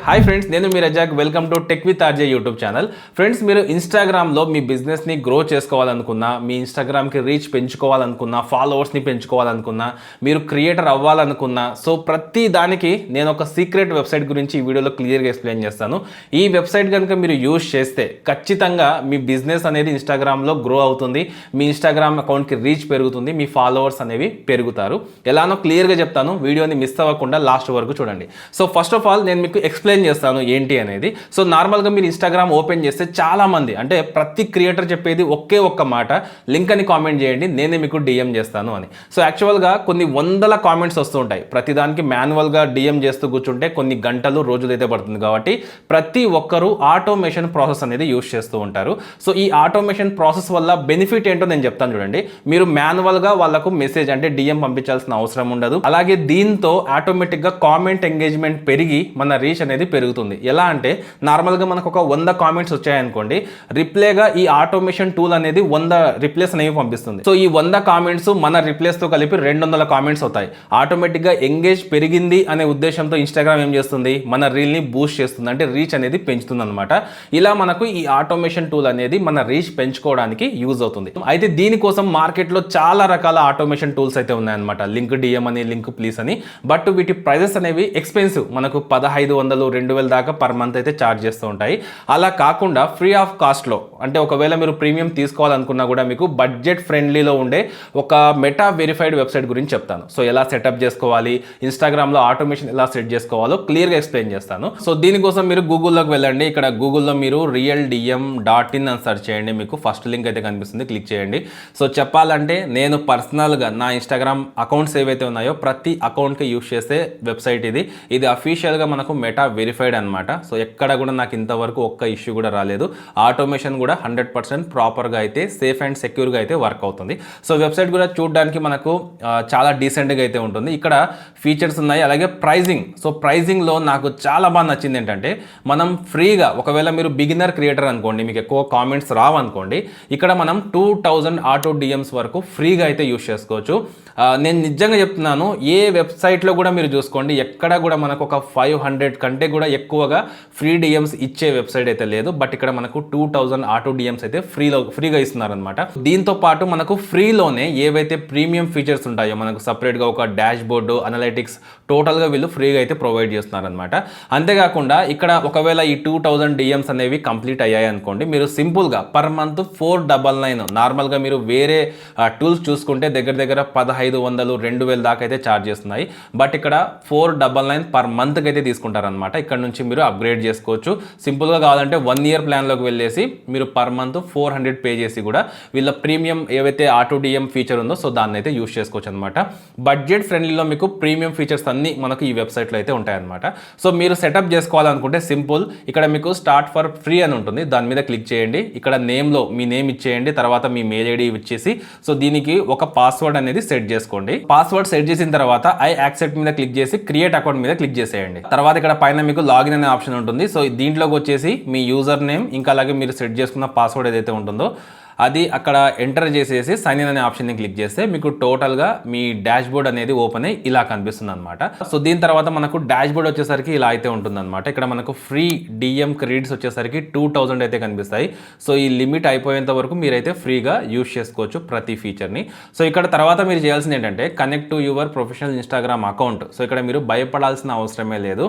Hi friends, నేను మీ Razak. Welcome to tech with RJ YouTube channel. Friends, మీరు ఇన్స్టాగ్రామ్లో మీ బిజినెస్ని గ్రో చేసుకోవాలనుకున్నా, మీ ఇన్స్టాగ్రామ్కి రీచ్ పెంచుకోవాలనుకున్నా, ఫాలోవర్స్ని పెంచుకోవాలనుకున్నా, మీరు క్రియేటర్ అవ్వాలనుకున్నా, సో ప్రతి దానికి నేను ఒక సీక్రెట్ వెబ్సైట్ గురించి ఈ వీడియోలో క్లియర్గా ఎక్స్ప్లెయిన్ చేస్తాను. ఈ వెబ్సైట్ కనుక మీరు యూజ్ చేస్తే ఖచ్చితంగా మీ బిజినెస్ అనేది ఇన్స్టాగ్రామ్లో గ్రో అవుతుంది, మీ ఇన్స్టాగ్రామ్ అకౌంట్కి రీచ్ పెరుగుతుంది, మీ ఫాలోవర్స్ అనేవి పెరుగుతారు. ఎలానో క్లియర్గా చెప్తాను, వీడియోని మిస్ అవ్వకుండా లాస్ట్ వరకు చూడండి. సో ఫస్ట్ ఆఫ్ ఆల్ నేను మీకు ఎక్స్ప్లెయిన్ చేస్తాను ఏంటి అనేది. సో నార్మల్గా మీరు ఇన్స్టాగ్రామ్ ఓపెన్ చేస్తే చాలామంది, అంటే ప్రతి క్రియేటర్ చెప్పేది ఒకే ఒక్క మాట, లింక్ అని కామెంట్ చేయండి, నేనే మీకు డిఎం చేస్తాను అని. సో యాక్చువల్గా కొన్ని వందల కామెంట్స్ వస్తూ ఉంటాయి. ప్రతిదానికి మాన్యువల్గా డిఎం చేస్తూ కూర్చుంటే కొన్ని గంటలు రోజులైతే పడుతుంది. కాబట్టి ప్రతి ఒక్కరూ ఆటోమేషన్ ప్రాసెస్ అనేది యూజ్ చేస్తూ ఉంటారు. సో ఈ ఆటోమేషన్ ప్రాసెస్ వల్ల బెనిఫిట్ ఏంటో నేను చెప్తాను చూడండి. మీరు మాన్యువల్గా వాళ్ళకు మెసేజ్ అంటే డిఎం పంపించాల్సిన అవసరం ఉండదు. అలాగే దీంతో ఆటోమేటిక్గా కామెంట్ ఎంగేజ్మెంట్ పెరిగి మన రీచ్ అనేది పెరుగుతుంది. ఎలా అంటే నార్మల్గా మనకు ఒక 100 కామెంట్స్ వచ్చాయనుకోండి, రిప్లేగా ఈ ఆటోమేషన్ టూల్ అనేది 100 రిప్లేస్ అనేవి పంపిస్తుంది. సో ఈ 100 కామెంట్స్ మన రిప్లేస్తో కలిపి 200 కామెంట్స్ అవుతాయి. ఆటోమేటిక్గా ఎంగేజ్ పెరిగింది అనే ఉద్దేశంతో ఇన్స్టాగ్రామ్ ఏం చేస్తుంది, మన రీల్ని బూస్ట్ చేస్తుంది, అంటే రీచ్ అనేది పెంచుతుంది అనమాట. ఇలా మనకు ఈ ఆటోమేషన్ టూల్ అనేది మన రీచ్ పెంచుకోవడానికి యూజ్ అవుతుంది. అయితే దీనికోసం మార్కెట్లో చాలా రకాల ఆటోమేషన్ టూల్స్ అయితే ఉన్నాయన్నమాట. లింక్ డిఎం అని, లింక్ ప్లీజ్ అని. బట్ వీటి ప్రైజెస్ అనేవి ఎక్స్పెన్సివ్. మనకు 1500-2000 దాకా పర్ మంత్ అయితే ఛార్జ్ చేస్తూ ఉంటాయి. అలా కాకుండా ఫ్రీ ఆఫ్ కాస్ట్లో, అంటే ఒకవేళ మీరు ప్రీమియం తీసుకోవాలనుకున్నా కూడా మీకు బడ్జెట్ ఫ్రెండ్లీలో ఉండే ఒక మెటా వెరిఫైడ్ వెబ్సైట్ గురించి చెప్తాను. సో ఎలా సెటప్ చేసుకోవాలి, ఇన్స్టాగ్రామ్లో ఆటోమేషన్ ఎలా సెట్ చేసుకోవాలో క్లియర్గా ఎక్స్ప్లెయిన్ చేస్తాను. సో దీనికోసం మీరు గూగుల్లోకి వెళ్ళండి. ఇక్కడ గూగుల్లో మీరు realdm.in అని సెర్చ్ చేయండి. మీకు ఫస్ట్ లింక్ అయితే కనిపిస్తుంది, క్లిక్ చేయండి. సో చెప్పాలంటే నేను పర్సనల్గా నా ఇన్స్టాగ్రామ్ అకౌంట్స్ ఏవైతే ఉన్నాయో ప్రతి అకౌంట్కి యూజ్ చేసే వెబ్సైట్ ఇది. ఇది అఫీషియల్గా మనకు మెటా వెరిఫైడ్ అనమాట. సో ఎక్కడ కూడా నాకు ఇంతవరకు ఒక్క ఇష్యూ కూడా రాలేదు. ఆటోమేషన్ కూడా 100% ప్రాపర్గా అయితే, సేఫ్ అండ్ సెక్యూర్గా అయితే వర్క్ అవుతుంది. సో వెబ్సైట్ కూడా చూడడానికి మనకు చాలా డీసెంట్గా అయితే ఉంటుంది. ఇక్కడ ఫీచర్స్ ఉన్నాయి, అలాగే ప్రైజింగ్. సో ప్రైజింగ్లో నాకు చాలా బాగా నచ్చింది ఏంటంటే, మనం ఫ్రీగా, ఒకవేళ మీరు బిగినర్ క్రియేటర్ అనుకోండి, మీకు ఎక్కువ కామెంట్స్ రావనుకోండి, ఇక్కడ మనం 2000 ఆటో డిఎమ్స్ వరకు ఫ్రీగా అయితే యూజ్ చేసుకోవచ్చు. నేను నిజంగా చెప్తున్నాను, ఏ వెబ్సైట్లో కూడా మీరు చూసుకోండి, ఎక్కడ కూడా మనకు ఒక 500 కంటే కూడా ఎక్కువగా ఫ్రీ డిఎమ్స్ ఇచ్చే వెబ్సైట్ అయితే లేదు. బట్ ఇక్కడ మనకు 2000 ఆటో డిఎమ్స్ అయితే ఫ్రీగా ఇస్తున్నారనమాట. దీంతో పాటు మనకు ఫ్రీలోనే ఏవైతే ప్రీమియం ఫీచర్స్ ఉంటాయో, మనకు సపరేట్గా ఒక డాష్ బోర్డు, అనలైటిక్స్, టోటల్గా వీళ్ళు ఫ్రీగా అయితే ప్రొవైడ్ చేస్తున్నారనమాట. అంతేకాకుండా ఇక్కడ ఒకవేళ ఈ 2000 డిఎమ్స్ అనేవి కంప్లీట్ అయ్యాయి అనుకోండి, మీరు సింపుల్గా పర్ మంత్ 499, నార్మల్గా మీరు వేరే టూల్స్ చూసుకుంటే దగ్గర 1500-2000 దాకా అయితే ఛార్జ్ చేస్తున్నాయి. బట్ ఇక్కడ 499 పర్ మంత్కి అయితే తీసుకుంటారనమాట. ఇక్కడ నుంచి మీరు అప్గ్రేడ్ చేసుకోవచ్చు. సింపుల్గా కావాలంటే 1 ఇయర్ ప్లాన్లోకి వెళ్ళేసి మీరు పర్ మంత్ 400 పే చేసి కూడా వీళ్ళ ప్రీమియం ఏవైతే ఆటో డిఎం ఫీచర్ ఉందో సో దాన్ని అయితే యూజ్ చేసుకోవచ్చు అనమాట. బడ్జెట్ ఫ్రెండ్లీలో మీకు ప్రీమియం ఫీచర్స్ అన్నీ మనకు ఈ వెబ్సైట్లో అయితే ఉంటాయన్నమాట. సో మీరు సెటప్ చేసుకోవాలనుకుంటే సింపుల్, ఇక్కడ మీకు స్టార్ట్ ఫర్ ఫ్రీ అని ఉంటుంది, దాని మీద క్లిక్ చేయండి. ఇక్కడ నేమ్లో మీ నేమ్ ఇచ్చేయండి, తర్వాత మీ మెయిల్ ఐడి ఇచ్చేసి సో దీనికి ఒక పాస్వర్డ్ అనేది సెట్ చేసుకోండి. పాస్వర్డ్ సెట్ చేసిన తర్వాత ఐ యాక్సెప్ట్ మీద క్లిక్ చేసి క్రియేట్ అకౌంట్ మీద క్లిక్ చేసేయండి. తర్వాత ఇక్కడ పైన మీకు లాగిన్ అనే ఆప్షన్ ఉంటుంది. సో దీంట్లోకి వచ్చేసి మీ యూజర్ నేమ్, ఇంకా అలాగే మీరు సెట్ చేసుకున్న పాస్వర్డ్ ఏదైతే ఉంటుందో అది అక్కడ ఎంటర్ చేసేసి సైన్ ఇన్ అనే ఆప్షన్ని క్లిక్ చేస్తే మీకు టోటల్గా మీ డాష్ బోర్డ్ అనేది ఓపెన్ అయ్యి ఇలా కనిపిస్తుంది అనమాట. సో దీని తర్వాత మనకు డాష్ బోర్డ్ వచ్చేసరికి ఇలా అయితే ఉంటుంది అనమాట. ఇక్కడ మనకు ఫ్రీ డిఎం క్రెడిట్స్ వచ్చేసరికి 2000 అయితే కనిపిస్తాయి. సో ఈ లిమిట్ అయిపోయేంత వరకు మీరైతే ఫ్రీగా యూజ్ చేసుకోవచ్చు ప్రతి ఫీచర్ని. సో ఇక్కడ తర్వాత మీరు చేయాల్సింది ఏంటంటే, connect to your professional Instagram account. So ఇక్కడ మీరు భయపడాల్సిన అవసరమే లేదు,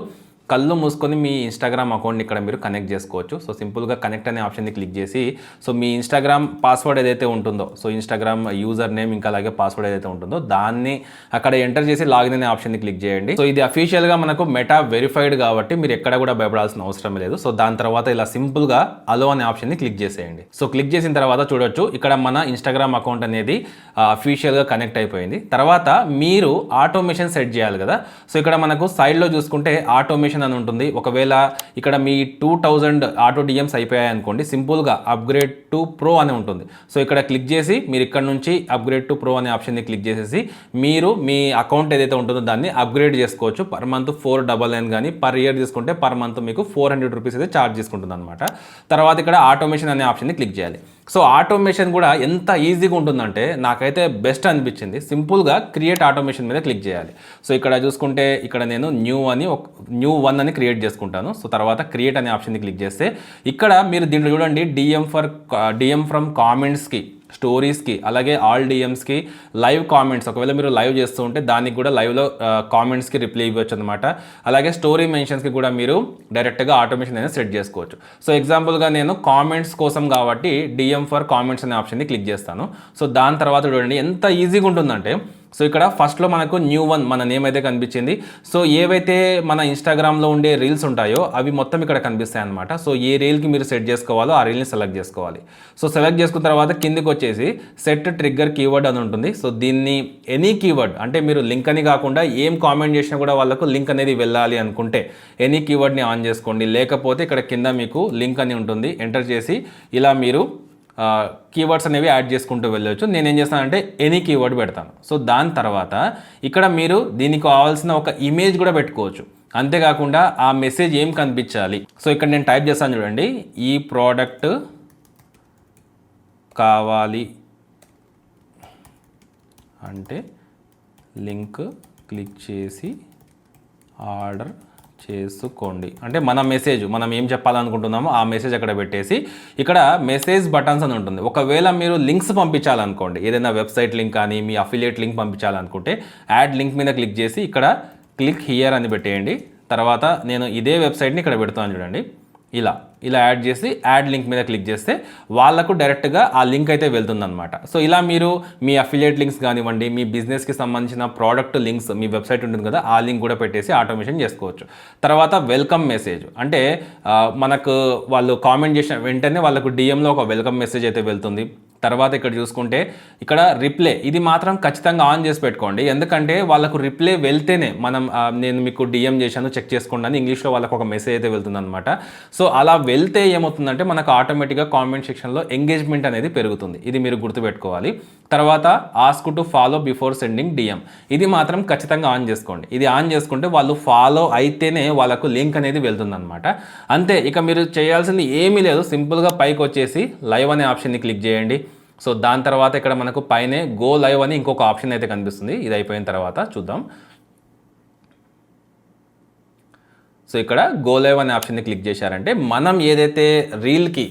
కళ్ళు మూసుకొని మీ ఇన్స్టాగ్రామ్ అకౌంట్ని ఇక్కడ మీరు కనెక్ట్ చేసుకోవచ్చు. సో సింపుల్గా కనెక్ట్ అనే ఆప్షన్ని క్లిక్ చేసి సో మీ ఇన్స్టాగ్రామ్ పాస్వర్డ్ ఏదైతే ఉంటుందో, సో ఇన్స్టాగ్రామ్ యూజర్ నేమ్ ఇంకా అలాగే పాస్వర్డ్ ఏదైతే ఉంటుందో దాన్ని అక్కడ ఎంటర్ చేసి లాగిన్ అనే ఆప్షన్ని క్లిక్ చేయండి. సో ఇది అఫీషియల్గా మనకు మెటా వెరిఫైడ్ కాబట్టి మీరు ఎక్కడ కూడా భయపడాల్సిన అవసరం లేదు. సో దాని తర్వాత ఇలా సింపుల్గా అలో అనే ఆప్షన్ని క్లిక్ చేసేయండి. సో క్లిక్ చేసిన తర్వాత చూడొచ్చు, ఇక్కడ మన ఇన్స్టాగ్రామ్ అకౌంట్ అనేది అఫీషియల్గా కనెక్ట్ అయిపోయింది. తర్వాత మీరు ఆటోమేషన్ సెట్ చేయాలి కదా. సో ఇక్కడ మనకు సైడ్లో చూసుకుంటే ఆటోమేషన్ అని ఉంటుంది. ఒకవేళ ఇక్కడ మీ 2000 ఆటో డిఎమ్స్ అయిపోయాయి అనుకోండి, సింపుల్గా అప్గ్రేడ్ టు ప్రో అని ఉంటుంది. సో ఇక్కడ క్లిక్ చేసి మీరు ఇక్కడ నుంచి అప్గ్రేడ్ టు ప్రో అనే ఆప్షన్ని క్లిక్ చేసేసి మీరు మీ అకౌంట్ ఏదైతే ఉంటుందో దాన్ని అప్గ్రేడ్ చేసుకోవచ్చు. పర్ మంత్ 499 కానీ పర్ ఇయర్ తీసుకుంటే పర్ మంత్ మీకు 400 రూపీస్ అయితే ఛార్జ్ చేసుకుంటుంది అనమాట. తర్వాత ఇక్కడ ఆటోమేషన్ అనే ఆప్షన్ని క్లిక్ చేయాలి. సో ఆటోమేషన్ కూడా ఎంత ఈజీగా ఉంటుందంటే నాకైతే బెస్ట్ అనిపించింది. సింపుల్గా క్రియేట్ ఆటోమేషన్ మీద క్లిక్ చేయాలి. సో ఇక్కడ చూసుకుంటే ఇక్కడ నేను న్యూ వన్ అని క్రియేట్ చేసుకుంటాను. సో తర్వాత క్రియేట్ అనే ఆప్షన్ని క్లిక్ చేస్తే ఇక్కడ మీరు దీంట్లో చూడండి డిఎం ఫ్రమ్ కామెంట్స్కి, స్టోరీస్కి, అలాగే ఆల్ డిఎమ్స్కి, లైవ్ కామెంట్స్, ఒకవేళ మీరు లైవ్ చేస్తూ ఉంటే దానికి కూడా లైవ్లో కామెంట్స్కి రిప్లై ఇవ్వచ్చు అనమాట. అలాగే స్టోరీ మెన్షన్స్కి కూడా మీరు డైరెక్ట్గా ఆటోమేషన్ అనేది సెట్ చేసుకోవచ్చు. సో ఎగ్జాంపుల్గా నేను కామెంట్స్ కోసం కాబట్టి డిఎం ఫర్ కామెంట్స్ అనే ఆప్షన్ని క్లిక్ చేస్తాను. సో దాని తర్వాత చూడండి ఎంత ఈజీగా ఉంటుందంటే, సో ఇక్కడ ఫస్ట్లో మనకు న్యూ వన్ మన నేమ్ అయితే కనిపించింది. సో ఏవైతే మన ఇన్స్టాగ్రామ్లో ఉండే రీల్స్ ఉంటాయో అవి మొత్తం ఇక్కడ కనిపిస్తాయి అనమాట. సో ఏ రీల్కి మీరు సెట్ చేసుకోవాలో ఆ రీల్ని సెలెక్ట్ చేసుకోవాలి. సో సెలెక్ట్ చేసుకున్న తర్వాత కిందికి వచ్చేసి సెట్ ట్రిగ్గర్ కీవర్డ్ అని ఉంటుంది. సో దీన్ని ఎనీ కీవర్డ్ అంటే మీరు లింక్ అని కాకుండా ఏం కామెంట్ చేసినా కూడా వాళ్ళకు లింక్ అనేది వెళ్ళాలి అనుకుంటే ఎనీ కీవర్డ్ని ఆన్ చేసుకోండి. లేకపోతే ఇక్కడ కింద మీకు లింక్ అని ఉంటుంది, ఎంటర్ చేసి ఇలా మీరు కీవర్డ్స్ అనేవి యాడ్ చేసుకుంటూ వెళ్ళవచ్చు. నేను ఏం చేస్తానంటే ఎనీ కీవర్డ్ పెడతాను. సో దాని తర్వాత ఇక్కడ మీరు దీనికి కావాల్సిన ఒక ఇమేజ్ కూడా పెట్టుకోవచ్చు. అంతేకాకుండా ఆ మెసేజ్ ఏం కనిపించాలి. సో ఇక్కడ నేను టైప్ చేస్తాను చూడండి, ఈ ప్రోడక్ట్ కావాలి అంటే లింక్ క్లిక్ చేసి ఆర్డర్ చేసుకోండి అంటే మన మెసేజ్ మనం ఏం చెప్పాలనుకుంటున్నామో ఆ మెసేజ్ అక్కడ పెట్టేసి ఇక్కడ మెసేజ్ బటన్స్ అని ఉంటుంది. ఒకవేళ మీరు లింక్స్ పంపించాలనుకోండి, ఏదైనా వెబ్సైట్ లింక్ కానీ మీ అఫిలియేట్ లింక్ పంపించాలనుకుంటే యాడ్ లింక్ మీద క్లిక్ చేసి ఇక్కడ క్లిక్ హియర్ అని పెట్టేయండి. తర్వాత నేను ఇదే వెబ్సైట్ని ఇక్కడ పెడతాను చూడండి, ఇలా యాడ్ చేసి యాడ్ లింక్ మీద క్లిక్ చేస్తే వాళ్ళకు డైరెక్ట్గా ఆ లింక్ అయితే వెళ్తుందన్నమాట. సో ఇలా మీరు మీ అఫిలియేట్ లింక్స్ కానివ్వండి, మీ బిజినెస్కి సంబంధించిన ప్రోడక్ట్ లింక్స్, మీ వెబ్సైట్ ఉంటుంది కదా ఆ లింక్ కూడా పెట్టేసి ఆటోమేషన్ చేసుకోవచ్చు. తర్వాత వెల్కమ్ మెసేజ్ అంటే మనకు వాళ్ళు కామెంట్ చేసిన వెంటనే వాళ్ళకు డిఎంలో ఒక వెల్కమ్ మెసేజ్ అయితే వెళ్తుంది. తర్వాత ఇక్కడ చూసుకుంటే ఇక్కడ రిప్లై, ఇది మాత్రం ఖచ్చితంగా ఆన్ చేసి పెట్టుకోండి. ఎందుకంటే వాళ్ళకు రిప్లై వెళ్తేనే నేను మీకు డిఎం చేశాను చెక్ చేసుకోండి అని ఇంగ్లీష్లో వాళ్ళకు ఒక మెసేజ్ అయితే వెళ్తుంది అనమాట. సో అలా వెళ్తే ఏమవుతుందంటే మనకు ఆటోమేటిక్గా కామెంట్ సెక్షన్లో ఎంగేజ్మెంట్ అనేది పెరుగుతుంది. ఇది మీరు గుర్తుపెట్టుకోవాలి. తర్వాత ask to follow before sending DM, ఇది మాత్రం ఖచ్చితంగా ఆన్ చేసుకోండి. ఇది ఆన్ చేసుకుంటే వాళ్ళు ఫాలో అయితేనే వాళ్ళకు లింక్ అనేది వెళ్తుందన్నమాట. అంతే, ఇక మీరు చేయాల్సింది ఏమీ లేదు. సింపుల్గా పైకి వచ్చేసి లైవ్ అనే ఆప్షన్ని క్లిక్ చేయండి. సో దాని తర్వాత ఇక్కడ మనకు పైనే గో లైవ్ అని ఇంకొక ఆప్షన్ అయితే కనిపిస్తుంది. ఇది అయిపోయిన తర్వాత చూద్దాం. సో ఇక్కడ గో లైవ్ అనే ఆప్షన్ని క్లిక్ చేశారంటే మనం ఏదైతే రీల్కి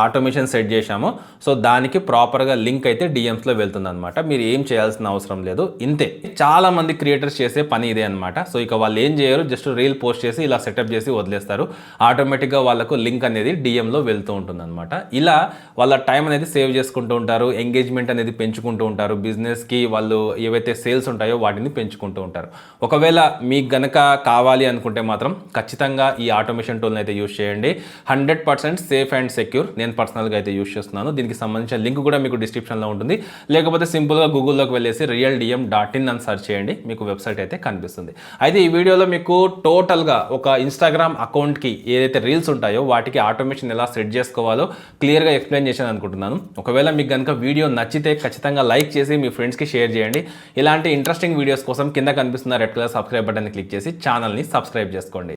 ఆటోమేషన్ సెట్ చేశామో సో దానికి ప్రాపర్గా లింక్ అయితే డిఎమ్స్లో వెళ్తుంది అనమాట. మీరు ఏం చేయాల్సిన అవసరం లేదు, ఇంతే. చాలా మంది క్రియేటర్స్ చేసే పని ఇదే అనమాట. సో ఇక వాళ్ళు ఏం చేయరు, జస్ట్ రీల్ పోస్ట్ చేసి ఇలా సెటప్ చేసి వదిలేస్తారు. ఆటోమేటిక్గా వాళ్ళకు లింక్ అనేది డిఎంలో వెళ్తూ ఉంటుంది అనమాట. ఇలా వాళ్ళ టైం అనేది సేవ్ చేసుకుంటూ ఉంటారు, ఎంగేజ్మెంట్ అనేది పెంచుకుంటూ ఉంటారు, బిజినెస్కి వాళ్ళు ఏవైతే సేల్స్ ఉంటాయో వాటిని పెంచుకుంటూ ఉంటారు. ఒకవేళ మీకు గనక కావాలి అనుకుంటే మాత్రం ఖచ్చితంగా ఈ ఆటోమేషన్ టూల్ని అయితే యూస్ చేయండి. 100% సేఫ్ అండ్ సెక్యూర్. నేను పర్సనల్గా అయితే యూస్ చేస్తున్నాను. దీనికి సంబంధించిన లింక్ కూడా మీకు డిస్క్రిప్షన్లో ఉంటుంది. లేకపోతే సింపుల్గా గూగుల్లోకి వెళ్ళేసి realdm.in అని సెర్చ్ చేయండి, మీకు వెబ్సైట్ అయితే కనిపిస్తుంది. అయితే ఈ వీడియోలో మీకు టోటల్గా ఒక ఇన్స్టాగ్రామ్ అకౌంట్కి ఏదైతే రీల్స్ ఉంటాయో వాటికి ఆటోమేషన్ ఎలా సెట్ చేసుకోవాలో క్లియర్గా ఎక్స్ప్లెయిన్ చేశాను అనుకుంటున్నాను. ఒకవేళ మీకు కనుక వీడియో నచ్చితే ఖచ్చితంగా లైక్ చేసి మీ ఫ్రెండ్స్కి షేర్ చేయండి. ఇలాంటి ఇంట్రెస్టింగ్ వీడియోస్ కోసం కింద కనిపిస్తున్న రెడ్ కలర్ సబ్స్క్రైబ్ బటన్ని క్లిక్ చేసి ఛానల్ని సబ్స్క్రైబ్ చేసుకోండి.